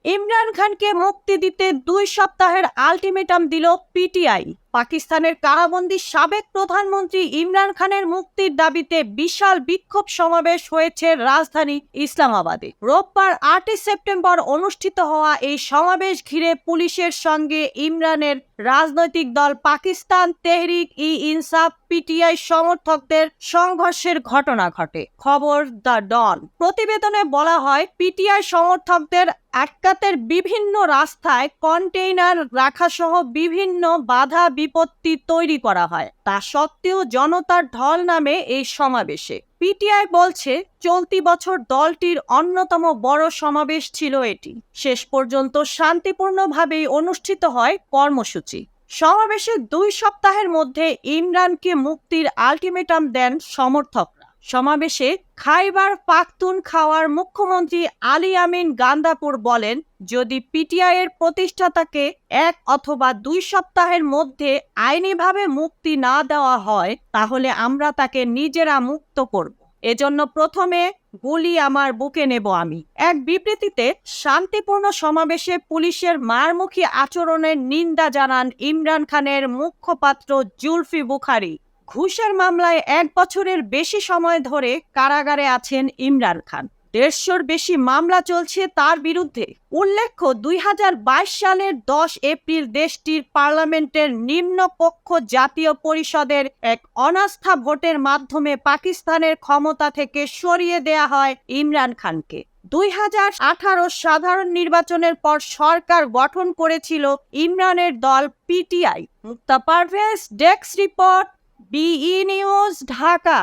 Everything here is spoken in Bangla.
ইমরান খানকে মুক্তি দিতে 2 সপ্তাহের আলটিমেটাম দিল পিটিআই। পাকিস্তানের কারাবন্দী সাবেক প্রধানমন্ত্রী ইমরান খানের মুক্তির দাবিতে বিশাল বিক্ষোভ সমাবেশ হয়েছে রাজধানী ইসলামাবাদে। রোববার 8 সেপ্টেম্বর অনুষ্ঠিত হওয়া এই সমাবেশ ঘিরে পুলিশের সঙ্গে ইমরানের রাজনৈতিক দল পাকিস্তান তেহরিক ই ইনসাফ পিটিআই সমর্থকদের সংঘর্ষের ঘটনা ঘটে। খবর দ্য ডন। প্রতিবেদনে বলা হয়, পিটিআই সমর্থকদের আটকাতের বিভিন্ন রাস্তায় কন্টেইনার রাখা সহ বিভিন্ন বাধা বিপত্তি তৈরি করা হয়। তা সত্ত্বেও জনতার ঢল নামে এই সমাবেশে। পিটিআই বলছে, চলতি বছর দলটির অন্যতম বড় সমাবেশ ছিল এটি। শেষ পর্যন্ত শান্তিপূর্ণভাবেই অনুষ্ঠিত হয় কর্মসূচি। সমাবেশে 2 সপ্তাহের মধ্যে ইমরানকে মুক্তির আলটিমেটাম দেন সমর্থকরা। সমাবেশে খাইবার পাখতুনখাওয়ার মুখ্যমন্ত্রী আলী আমিন গান্দাপুর বলেন, যদি পিটিআই এর প্রতিষ্ঠাতাকে 1 অথবা 2 সপ্তাহের মধ্যে আইনিভাবে মুক্তি না দেওয়া হয়, তাহলে আমরা তাকে নিজেরা মুক্ত করব। এজন্য প্রথমে গুলি আমার বুকে নেব আমি। এক বিবৃতিতে শান্তিপূর্ণ সমাবেশে পুলিশের মারমুখী আচরণের নিন্দা জানান ইমরান খানের মুখপাত্র জুলফি বুখারী। ঘুষের মামলায় 1 বছরের বেশি সময় ধরে কারাগারে আছেন ইমরান খান। 150-র বেশি মামলা চলছে তার বিরুদ্ধে। উল্লেখ্য, 2022 সালের 10 এপ্রিল দেশটির পার্লামেন্টের নিম্নকক্ষ জাতীয় পরিষদের এক অনাস্থা ভোটের মাধ্যমে পাকিস্তানের ক্ষমতা থেকে সরিয়ে দেয়া হয় ইমরান খানকে। 2018 সাধারণ নির্বাচনের পর সরকার গঠন করেছিল ইমরানের দল PTI. Mukta Parvez, desk report, বিই নিউজ, ঢাকা।